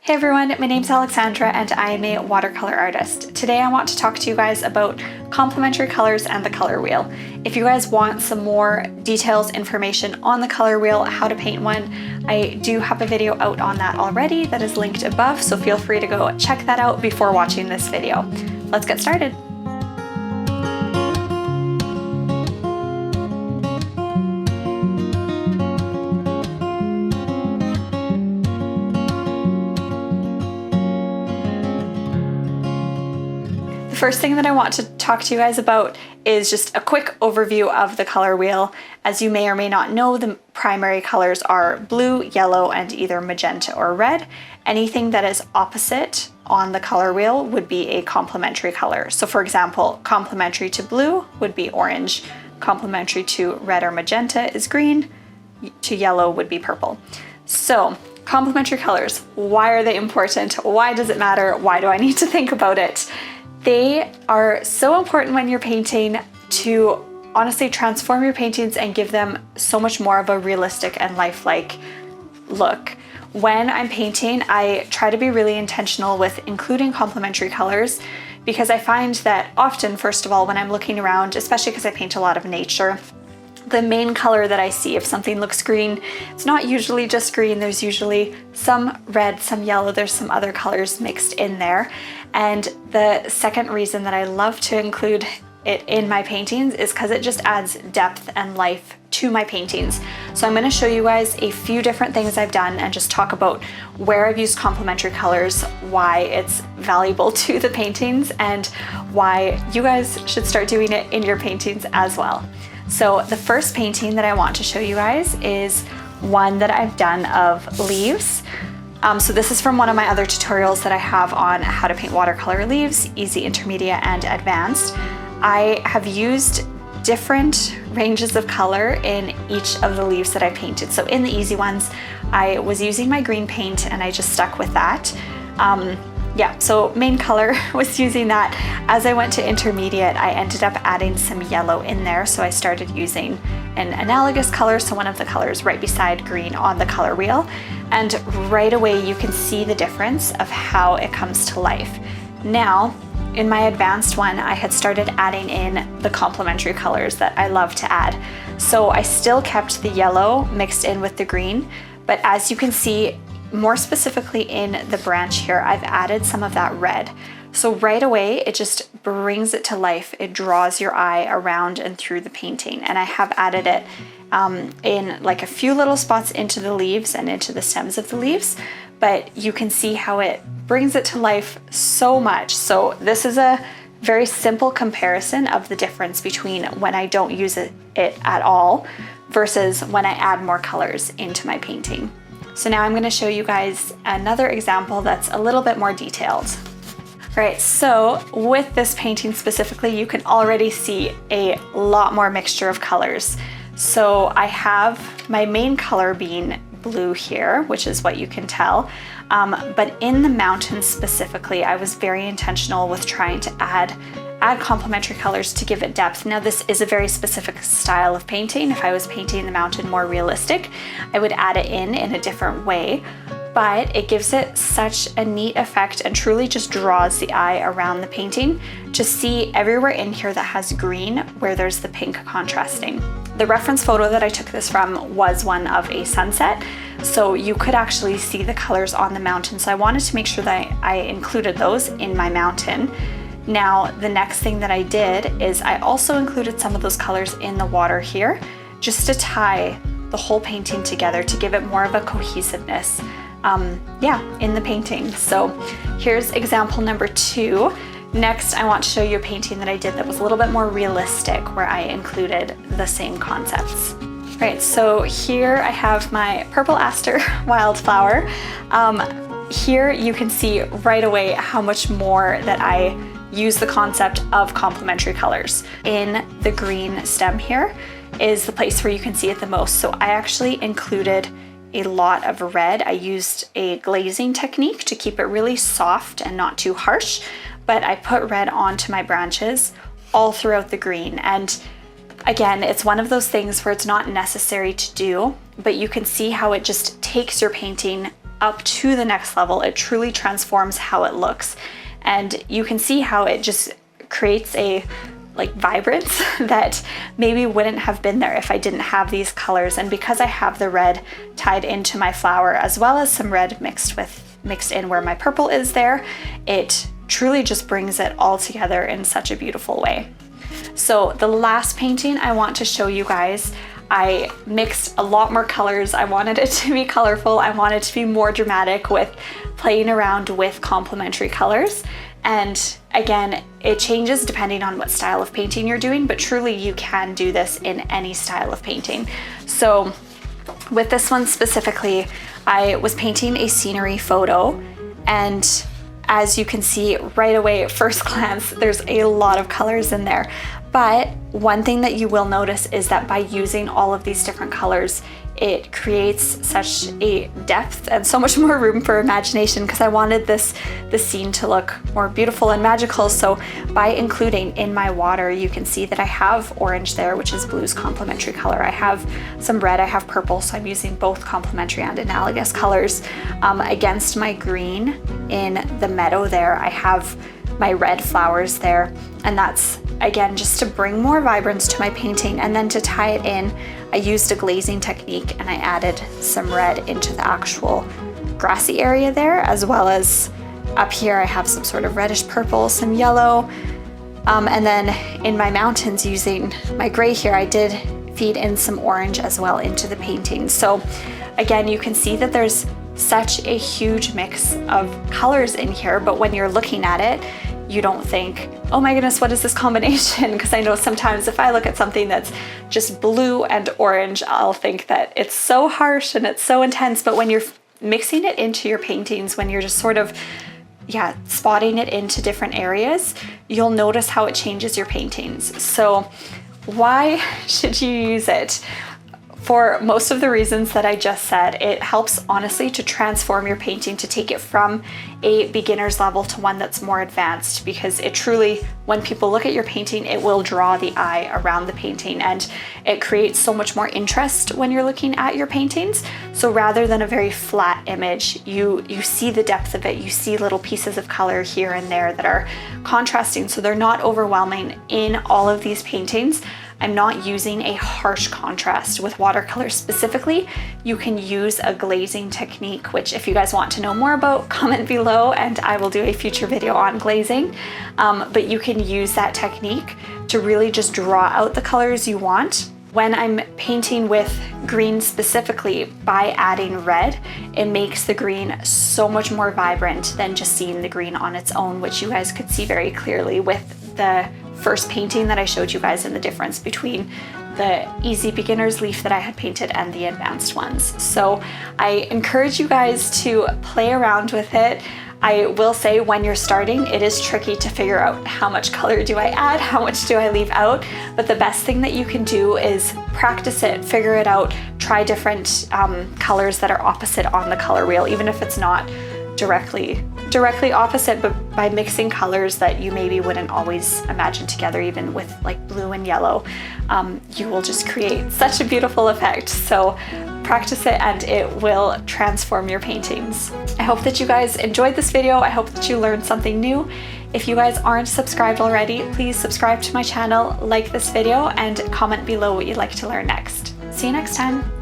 Hey everyone, my name's Alexandra and I am a watercolor artist. Today I want to talk to you guys about complementary colors and the color wheel. If you guys want some more details, information on the color wheel, how to paint one, I do have a video out on that already that is linked above, so feel free to go check that out before watching this video. Let's get started. The first thing that I want to talk to you guys about is just a quick overview of the color wheel. As you may or may not know, the primary colors are blue, yellow, and either magenta or red. Anything that is opposite on the color wheel would be a complementary color. So for example, complementary to blue would be orange, complementary to red or magenta is green, to yellow would be purple. So complementary colors, why are they important? Why does it matter? Why do I need to think about it? They are so important when you're painting to honestly transform your paintings and give them so much more of a realistic and lifelike look. When I'm painting, I try to be really intentional with including complementary colors because I find that often, first of all, when I'm looking around, especially because I paint a lot of nature, the main color that I see, if something looks green, it's not usually just green. There's usually some red, some yellow, there's some other colors mixed in there. And the second reason that I love to include it in my paintings is because it just adds depth and life to my paintings. So I'm going to show you guys a few different things I've done and just talk about where I've used complementary colors, why it's valuable to the paintings, and why you guys should start doing it in your paintings as well. So the first painting that I want to show you guys is one that I've done of leaves. So this is from one of my other tutorials that I have on how to paint watercolor leaves, easy, intermediate, and advanced. I have used different ranges of color in each of the leaves that I painted. So in the easy ones, I was using my green paint and I just stuck with that. So main color was using that. As I went to intermediate, I ended up adding some yellow in there. So I started using an analogous color, so one of the colors right beside green on the color wheel. And right away you can see the difference of how it comes to life. Now, in my advanced one, I had started adding in the complementary colors that I love to add. So I still kept the yellow mixed in with the green, but as you can see, more specifically in the branch here, I've added some of that red. So right away, it just brings it to life. It draws your eye around and through the painting. And I have added it in like a few little spots into the leaves and into the stems of the leaves, but you can see how it brings it to life so much. So this is a very simple comparison of the difference between when I don't use it at all versus when I add more colors into my painting. So now I'm going to show you guys another example that's a little bit more detailed. Right, so with this painting specifically, you can already see a lot more mixture of colors. So I have my main color being blue here, which is what you can tell. But in the mountains specifically, I was very intentional with trying to add complementary colors to give it depth. Now this is a very specific style of painting. If I was painting the mountain more realistic, I would add it in a different way, but it gives it such a neat effect and truly just draws the eye around the painting to see everywhere in here that has green where there's the pink contrasting. The reference photo that I took this from was one of a sunset, so you could actually see the colors on the mountain. So I wanted to make sure that I included those in my mountain. Now, the next thing that I did is I also included some of those colors in the water here, just to tie the whole painting together to give it more of a cohesiveness, in the painting. So here's example number 2. Next, I want to show you a painting that I did that was a little bit more realistic, where I included the same concepts. Right, so here I have my purple aster wildflower. Here you can see right away how much more that I use the concept of complementary colors. In the green stem here is the place where you can see it the most. So I actually included a lot of red. I used a glazing technique to keep it really soft and not too harsh, but I put red onto my branches all throughout the green. And again, it's one of those things where it's not necessary to do, but you can see how it just takes your painting up to the next level. It truly transforms how it looks. And you can see how it just creates a like vibrance that maybe wouldn't have been there if I didn't have these colors. And because I have the red tied into my flower, as well as some red mixed in where my purple is there, it truly just brings it all together in such a beautiful way. So the last painting I want to show you guys, I mixed a lot more colors. I wanted it to be colorful. I wanted it to be more dramatic with playing around with complementary colors. And again, it changes depending on what style of painting you're doing, but truly you can do this in any style of painting. So with this one specifically, I was painting a scenery photo, and as you can see right away at first glance, there's a lot of colors in there. But one thing that you will notice is that by using all of these different colors, it creates such a depth and so much more room for imagination, because I wanted the scene to look more beautiful and magical. So by including in my water, you can see that I have orange there, which is blue's complementary color. I have some red, I have purple, so I'm using both complementary and analogous colors. Against my green in the meadow there, I have my red flowers there, and that's again just to bring more vibrance to my painting. And then to tie it in, I used a glazing technique and I added some red into the actual grassy area there, as well as up here I have some sort of reddish purple, some yellow, and then in my mountains using my gray here, I did feed in some orange as well into the painting. So again, you can see that there's such a huge mix of colors in here, but when you're looking at it, you don't think, oh my goodness, what is this combination? Because I know sometimes if I look at something that's just blue and orange, I'll think that it's so harsh and it's so intense. But when you're mixing it into your paintings, when you're just sort of, spotting it into different areas, you'll notice how it changes your paintings. So why should you use it? For most of the reasons that I just said. It helps honestly to transform your painting, to take it from a beginner's level to one that's more advanced, because it truly, when people look at your painting, it will draw the eye around the painting, and it creates so much more interest when you're looking at your paintings. So rather than a very flat image, you see the depth of it, you see little pieces of color here and there that are contrasting, so they're not overwhelming. In all of these paintings, I'm not using a harsh contrast. With watercolor specifically, you can use a glazing technique, which if you guys want to know more about, comment below and I will do a future video on glazing. But you can use that technique to really just draw out the colors you want. When I'm painting with green specifically, by adding red, it makes the green so much more vibrant than just seeing the green on its own, which you guys could see very clearly with the first painting that I showed you guys, in the difference between the easy beginner's leaf that I had painted and the advanced ones. So I encourage you guys to play around with it. I will say, when you're starting, it is tricky to figure out how much color do I add, how much do I leave out, but the best thing that you can do is practice it, figure it out, try different colors that are opposite on the color wheel, even if it's not directly opposite, but by mixing colors that you maybe wouldn't always imagine together, even with like blue and yellow, you will just create such a beautiful effect. So practice it and it will transform your paintings. I hope that you guys enjoyed this video. I hope that you learned something new. If you guys aren't subscribed already, please subscribe to my channel, like this video, and comment below what you'd like to learn next. See you next time.